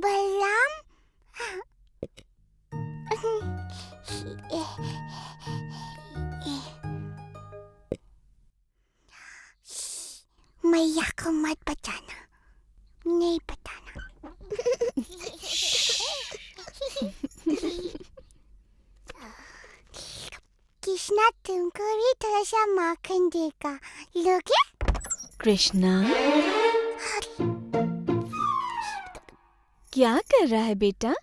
बलराम, मैया को मत बचाना, नहीं बताना। कृष्णा तुमको भी थोड़ा सा माखन देगा, लोगे? कृष्णा, क्या कर रहा है बेटा?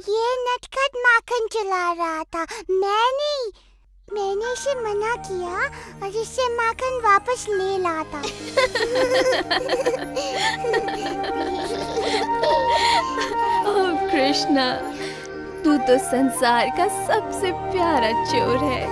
ये नटखट माखन चला रहा था। मैंने इसे मना किया और इससे माखन वापस ले लाता। ओह कृष्णा, तू तो संसार का सबसे प्यारा चोर है।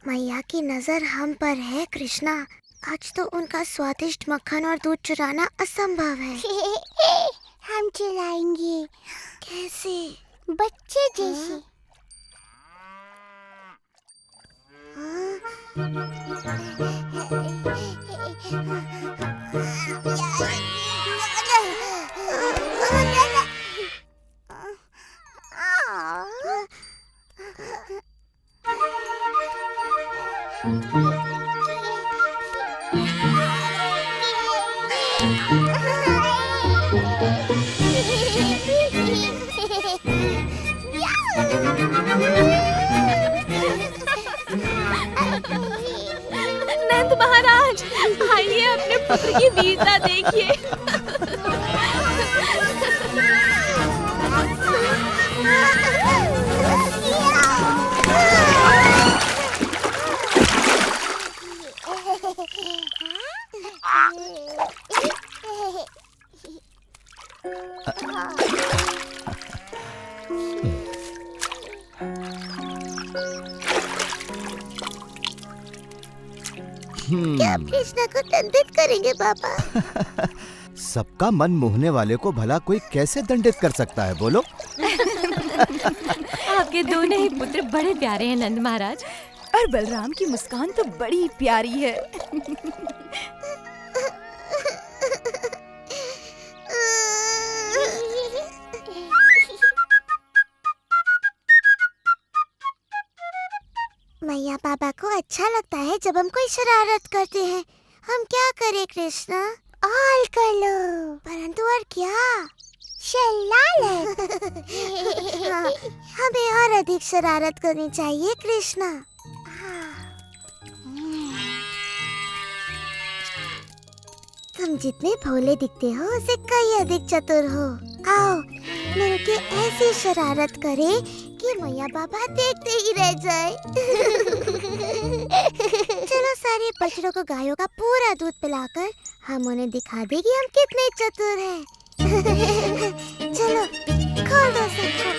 मैया की नजर हम पर है कृष्णा। आज तो उनका स्वादिष्ट मक्खन और दूध चुराना असंभव है। हम चुराएंगे। कैसे? बच्चे जैसे। नंद महाराज, आइए अपने पुत्र की वीरता देखिए। क्या आप कृष्णा को दंडित करेंगे पापा? सबका मन मोहने वाले को भला कोई कैसे दंडित कर सकता है, बोलो? आपके दोनों ही पुत्र बड़े प्यारे हैं नंद महाराज, और बलराम की मुस्कान तो बड़ी प्यारी है। मैया पापा को अच्छा लगता है जब हम कोई शरारत करते हैं। हम क्या करें कृष्णा? और कर लो। परंतु और क्या? शरारत। हाँ, हमें और अधिक शरारत करनी चाहिए कृष्णा। तुम जितने भोले दिखते हो उससे कई अधिक चतुर हो। आओ मिलके ऐसी शरारत करें कि मैया बाबा देखते ही रह जाए। चलो सारे बछड़ों को गायों का पूरा दूध पिलाकर हम उन्हें दिखा दें कि हम कितने चतुर हैं। चलो खोल दो सबको।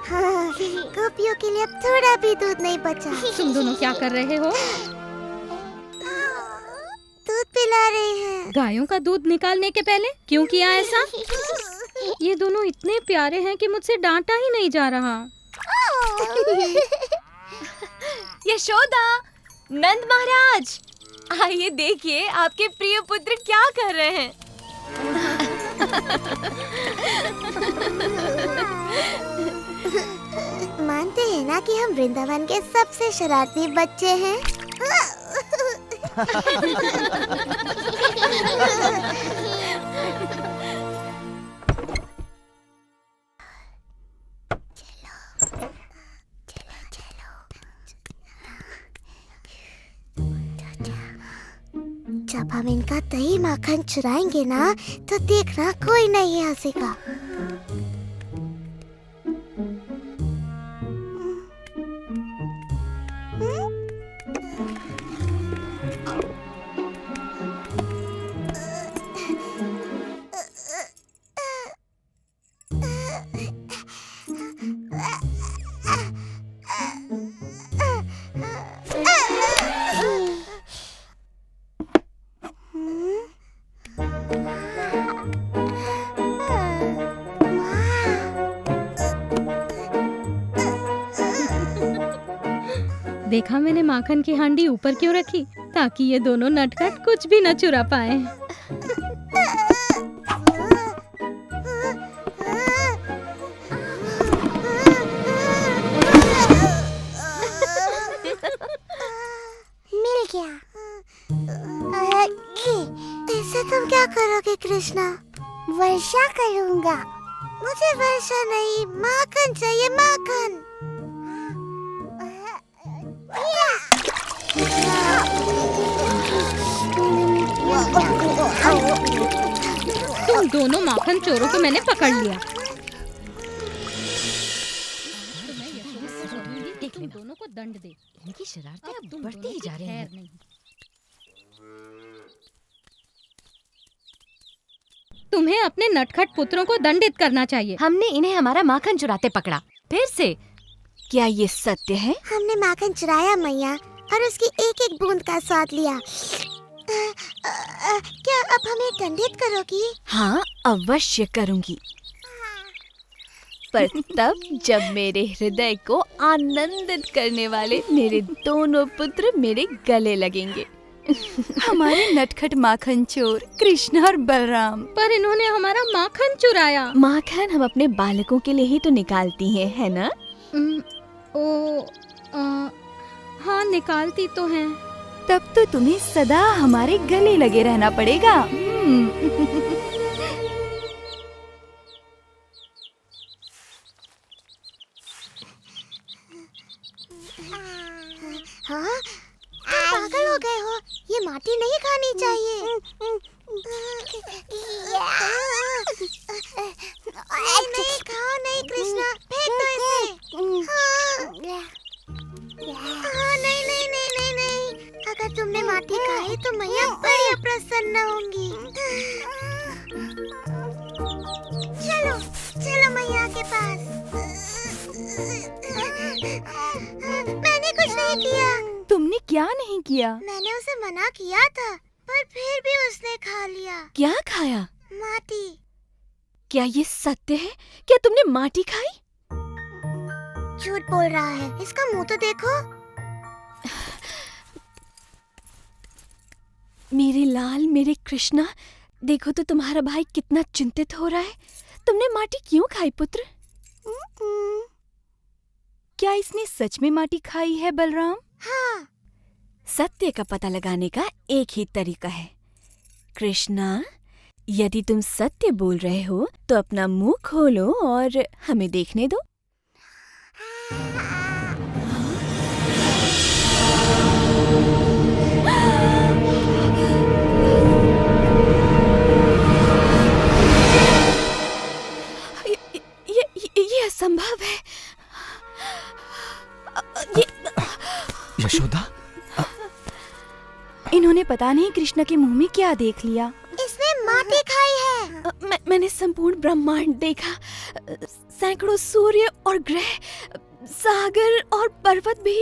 हाँ, गोपियों के लिए अब थोड़ा भी दूध नहीं बचा। जा। तुम दोनों क्या कर रहे हो? दूध पिला रहे हैं। गायों का दूध निकालने के पहले क्यों किया ऐसा? ये दोनों इतने प्यारे हैं कि मुझसे डांटा ही नहीं जा रहा। यशोदा, नंद महाराज, आइए देखिए आपके प्रिय पुत्र क्या कर रहे हैं। मानते हैं ना कि हम वृंदावन के सबसे शरारती बच्चे हैं। जब हम इनका दही माखन चुराएंगे ना तो देखना कोई नहीं हंसेगा। देखा मैंने माखन की हांडी ऊपर क्यों रखी? ताकि ये दोनों नटखट कुछ भी न चुरा पाए। मिल गया। इससे तुम क्या करोगे कृष्णा? वर्षा करूंगा। मुझे वर्षा नहीं, माखन चाहिए, माखन। तुम दोनों माखन चोरों को मैंने पकड़ लिया। तुम दोनों को दंड दे। इनकी शरारतें अब बढ़ती ही जा रही हैं। तुम्हें अपने नटखट पुत्रों को दंडित करना चाहिए। हमने इन्हें हमारा माखन चुराते पकड़ा, फिर से। क्या ये सत्य है? हमने माखन चुराया मैया और उसकी एक एक बूंद का स्वाद लिया। क्या अब हमें दंडित करोगी? हाँ, अवश्य करूंगी, पर तब जब मेरे हृदय को आनंदित करने वाले मेरे दोनों पुत्र मेरे गले लगेंगे। हमारे नटखट माखन चोर कृष्ण और बलराम। पर इन्होंने हमारा माखन चुराया। माखन हम अपने बालकों के लिए ही तो निकालती हैं, है ना? हाँ, निकालती तो हैं। तब तो तुम्हें सदा हमारे गले लगे रहना पड़ेगा। हाँ, तुम पागल हो गए हो। ये माटी नहीं खानी चाहिए। नहीं खाओ नहीं कृष्णा, फेंक दो इसे। हाँ, नहीं नहीं नहीं नहीं नहीं। अगर तुमने माटी खाई तो मैया बड़ी प्रसन्न होंगी। चलो चलो मैया के पास। मैंने कुछ नहीं किया। तुमने क्या नहीं किया? मैंने उसे मना किया था, पर फिर भी उसने खा लिया। क्या खाया? माटी। क्या ये सत्य है? क्या तुमने माटी खाई? झूठ बोल रहा है, इसका मुंह तो देखो। मेरे लाल, मेरे कृष्णा, देखो तो तुम्हारा भाई कितना चिंतित हो रहा है। तुमने माटी क्यों खाई पुत्र? क्या इसने सच में माटी खाई है बलराम? हाँ। सत्य का पता लगाने का एक ही तरीका है। कृष्णा, यदि तुम सत्य बोल रहे हो तो अपना मुंह खोलो और हमें देखने दो। ये असंभव है। यशोदा, इन्होंने पता नहीं कृष्ण के मुंह में क्या देख लिया। इसने माटी खाई है। मैंने संपूर्ण ब्रह्मांड देखा, सैकड़ों सूर्य और ग्रह, सागर और पर्वत भी।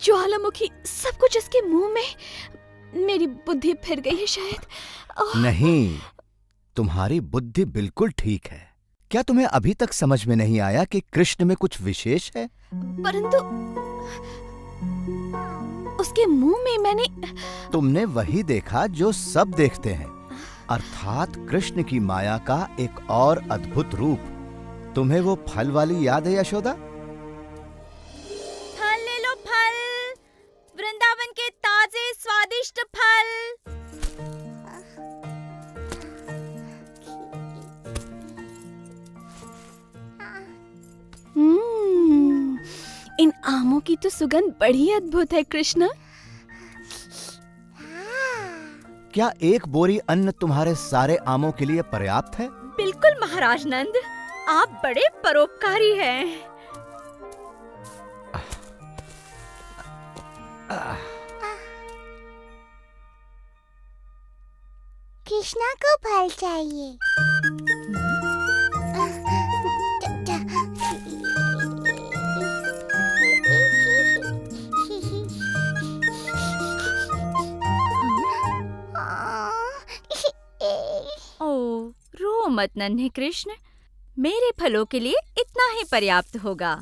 ज्वालामुखी, सब कुछ इसके मुंह में। मेरी बुद्धि फिर गई है शायद। नहीं, तुम्हारी बुद्धि बिल्कुल ठीक है। क्या तुम्हें अभी तक समझ में नहीं आया कि कृष्ण में कुछ विशेष है? परंतु उसके मुंह में मैंने तुमने वही देखा जो सब देखते हैं, अर्थात कृष्ण की माया का एक और अद्भुत रूप। तुम्हें वो फल वाली याद है यशोदा? फल ले लो, फल, वृंदावन के ताजे स्वादिष्ट फल। इन आमों की तो सुगंध बड़ी अद्भुत है कृष्ण। क्या एक बोरी अन्न तुम्हारे सारे आमों के लिए पर्याप्त है? बिल्कुल महाराज नंद, आप बड़े परोपकारी हैं। कृष्णा को फल चाहिए। ओ, रो मत नन्हे कृष्ण, मेरे फलों के लिए इतना ही पर्याप्त होगा।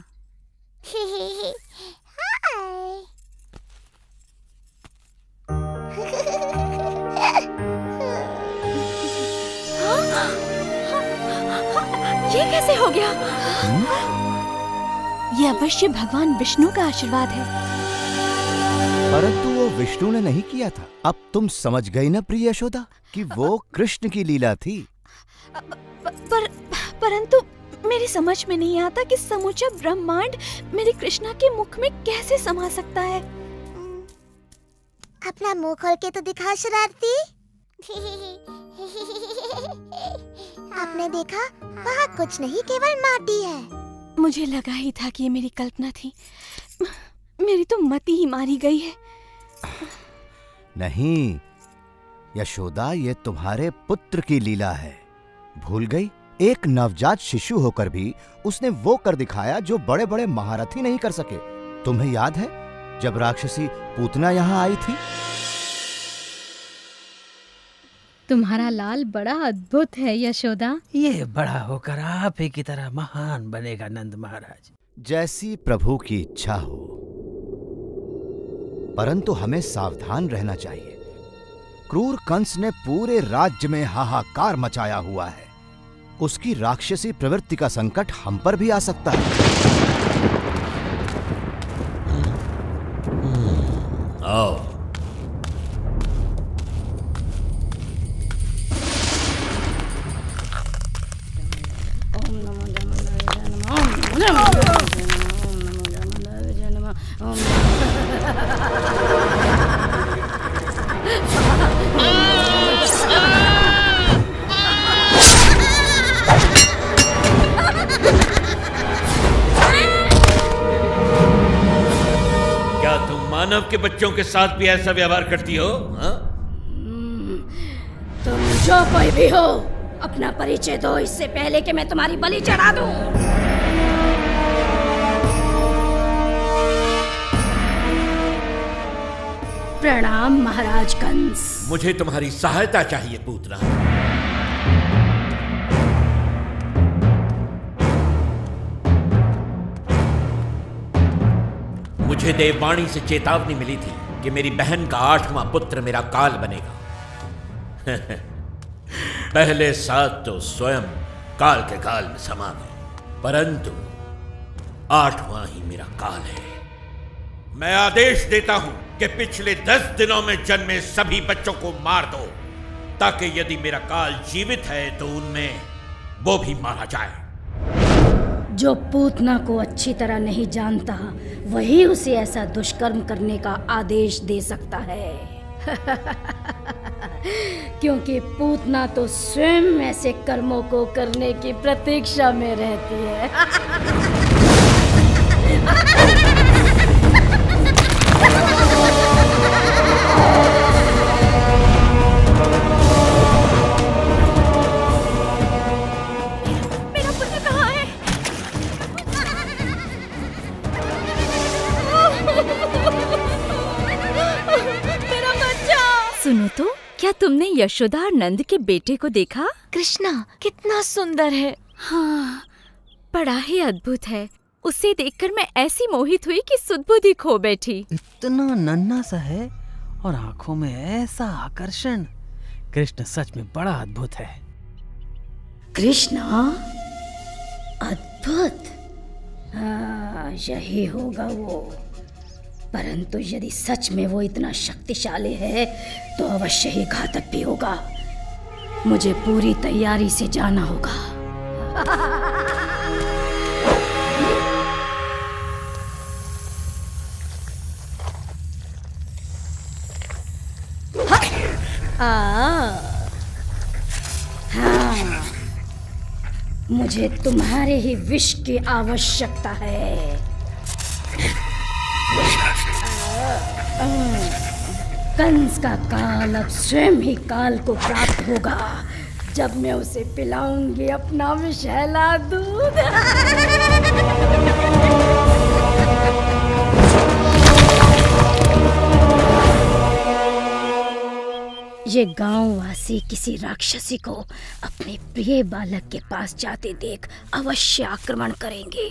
ये कैसे हो गया? ये अवश्य भगवान विष्णु का आशीर्वाद है। परंतु वो विष्णु ने नहीं किया था। अब तुम समझ गई ना प्रिय यशोदा कि वो कृष्ण की लीला थी। परंतु मेरी समझ में नहीं आता कि समूचा ब्रह्मांड मेरी कृष्णा के मुख में कैसे समा सकता है। अपना मुंह खोल के तो दिखा शरारती। आपने देखा, वहाँ कुछ नहीं, केवल माटी है। मुझे लगा ही था कि ये मेरी कल्पना थी। मेरी तो मति ही मारी गई है। नहीं यशोदा, ये तुम्हारे पुत्र की लीला है। भूल गई? एक नवजात शिशु होकर भी उसने वो कर दिखाया जो बड़े बड़े महारथी नहीं कर सके। तुम्हें याद है जब राक्षसी पूतना यहाँ आई थी? तुम्हारा लाल बड़ा अद्भुत है यशोदा। ये बड़ा होकर आप ही की तरह महान बनेगा नंद महाराज। जैसी प्रभु की इच्छा हो, परंतु हमें सावधान रहना चाहिए। क्रूर कंस ने पूरे राज्य में हाहाकार मचाया हुआ है। उसकी राक्षसी प्रवृत्ति का संकट हम पर भी आ सकता है। आओ। मानव के बच्चों के साथ भी ऐसा व्यवहार करती हो? हाँ? तुम जो कोई भी हो, अपना परिचय दो, इससे पहले कि मैं तुम्हारी बलि चढ़ा दूं। प्रणाम महाराज कंस। मुझे तुम्हारी सहायता चाहिए पूतना। मुझे देववाणी से चेतावनी मिली थी कि मेरी बहन का 8वां पुत्र मेरा काल बनेगा। पहले 7 तो स्वयं काल के काल में समा गए, परंतु 8वां ही मेरा काल है। मैं आदेश देता हूं कि पिछले 10 दिनों में जन्मे सभी बच्चों को मार दो, ताकि यदि मेरा काल जीवित है तो उनमें वो भी मारा जाए। जो पूतना को अच्छी तरह नहीं जानता, वही उसे ऐसा दुष्कर्म करने का आदेश दे सकता है। क्योंकि पूतना तो स्वयं ऐसे कर्मों को करने की प्रतीक्षा में रहती है। सुनो तो, क्या तुमने यशोदा और नंद के बेटे को देखा? कृष्णा कितना सुंदर है। हाँ, बड़ा ही अद्भुत है। उसे देखकर मैं ऐसी मोहित हुई कि सुध-बुद्धि खो बैठी। इतना नन्हा सा है और आंखों में ऐसा आकर्षण। कृष्ण सच में बड़ा अद्भुत है। कृष्णा अद्भुत, हाँ यही होगा वो। परंतु यदि सच में वो इतना शक्तिशाली है तो अवश्य ही घातक भी होगा। मुझे पूरी तैयारी से जाना होगा। हाँ, मुझे तुम्हारे ही विष की आवश्यकता है। कंस का काल अब स्वयं ही काल को प्राप्त होगा जब मैं उसे पिलाऊंगी अपना विषैला दूध। ये गांववासी किसी राक्षसी को अपने प्रिय बालक के पास जाते देख अवश्य आक्रमण करेंगे।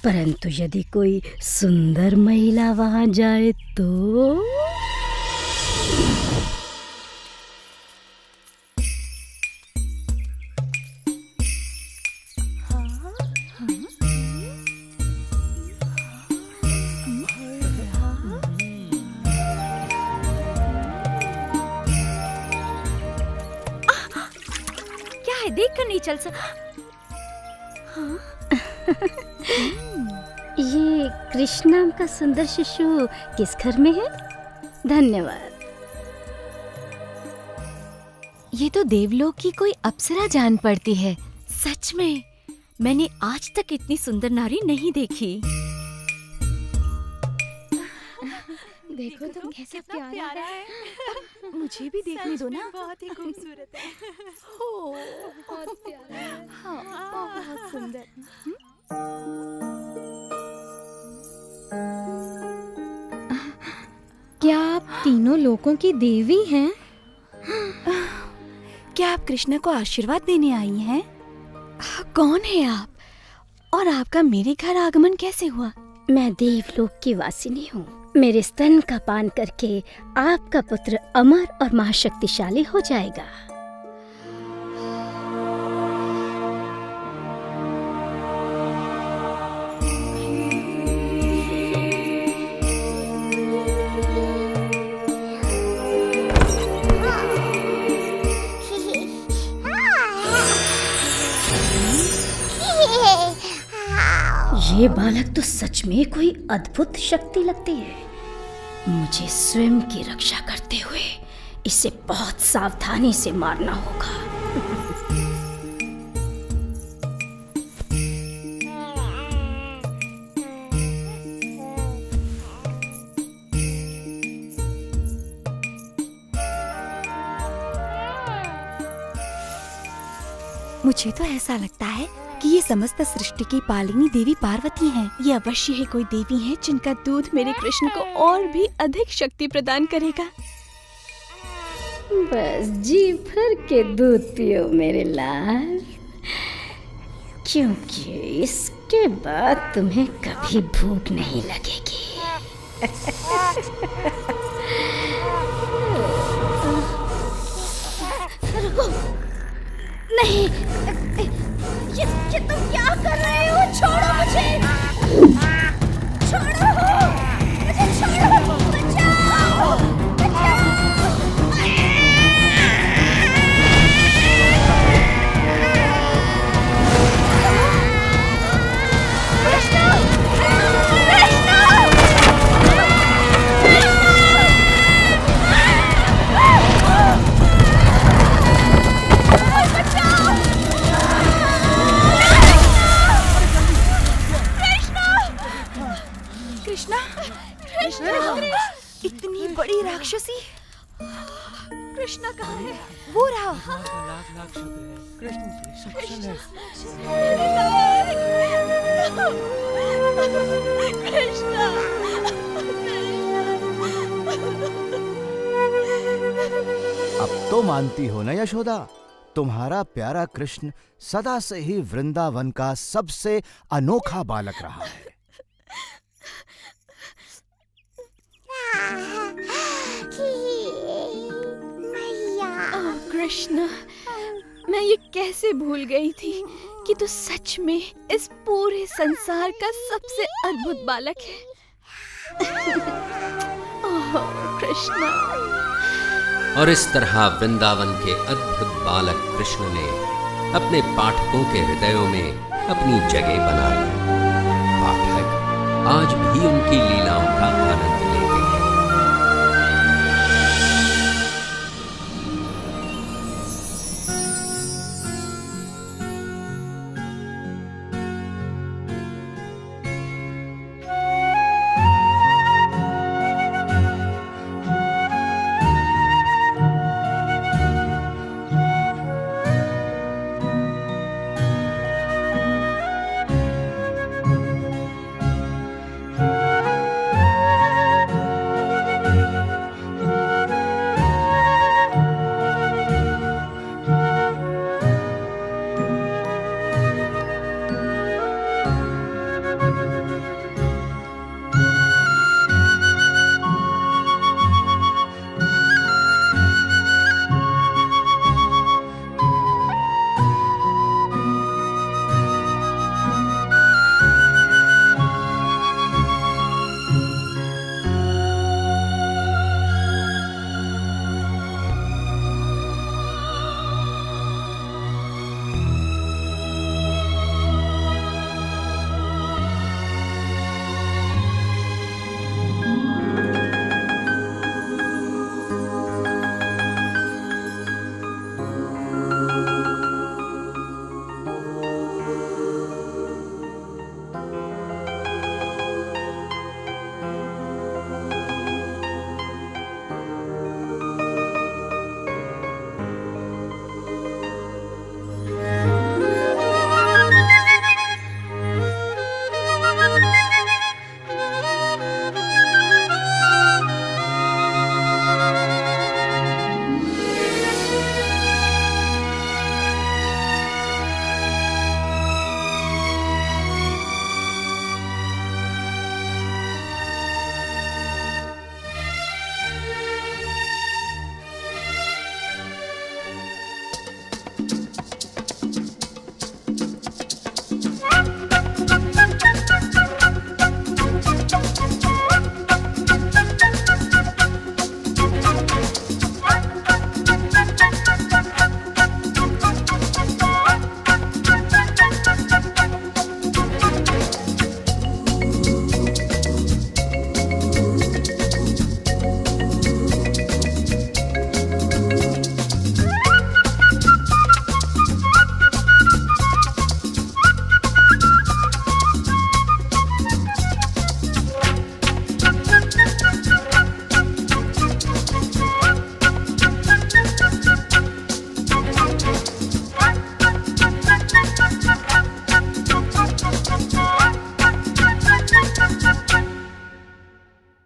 परंतु यदि कोई सुंदर महिला वहां जाए तो क्या है, देख कर नहीं चल सकता। ये कृष्ण नाम का सुंदर शिशु किस घर में है? धन्यवाद। ये तो देवलोक की कोई अप्सरा जान पड़ती है। सच में मैंने आज तक इतनी सुंदर नारी नहीं देखी। देखो तुम कैसा प्यारा है। मुझे भी देखने दो ना। बहुत ही खूबसूरत है। हो, बहुत प्यारा है। हाँ, बहुत सुंदर। क्या आप तीनों लोगों की देवी हैं? क्या आप कृष्ण को आशीर्वाद देने आई हैं? कौन है आप? और आपका मेरे घर आगमन कैसे हुआ? मैं देवलोक की वासिनी हूँ। मेरे स्तन का पान करके आपका पुत्र अमर और महाशक्तिशाली हो जाएगा। ये बालक तो सच में कोई अद्भुत शक्ति लगती है। मुझे स्वयं की रक्षा करते हुए इसे बहुत सावधानी से मारना होगा। मुझे तो ऐसा लगता है कि ये समस्त सृष्टि की पालिनी देवी पार्वती हैं। ये अवश्य ही कोई देवी हैं जिनका दूध मेरे कृष्ण को और भी अधिक शक्ति प्रदान करेगा। बस जी भर के दूध पियो मेरे लाल, क्योंकि इसके बाद तुम्हें कभी भूख नहीं लगेगी। रुको, नहीं, ये तुम क्या कर रहे हो? छोड़ो मुझे, छोड़ो मुझे, छोड़ो, बचाओ, बचाओ। इतनी बड़ी राक्षसी कृष्णा कहाँ है? वो रहा। लाख शुक्र है। कृष्ण सक्षम है। कृष्णा, अब तो मानती हो ना यशोदा, तुम्हारा प्यारा कृष्ण सदा से ही वृंदावन का सबसे अनोखा बालक रहा है। ओह कृष्णा, मैं ये कैसे भूल गई थी कि तू सच में इस पूरे संसार का सबसे अद्भुत बालक है। ओह कृष्णा। और इस तरह वृंदावन के अद्भुत बालक कृष्ण ने अपने पाठकों के हृदयों में अपनी जगह बना ली। पाठक आज भी उनकी लीलाओं का आनंद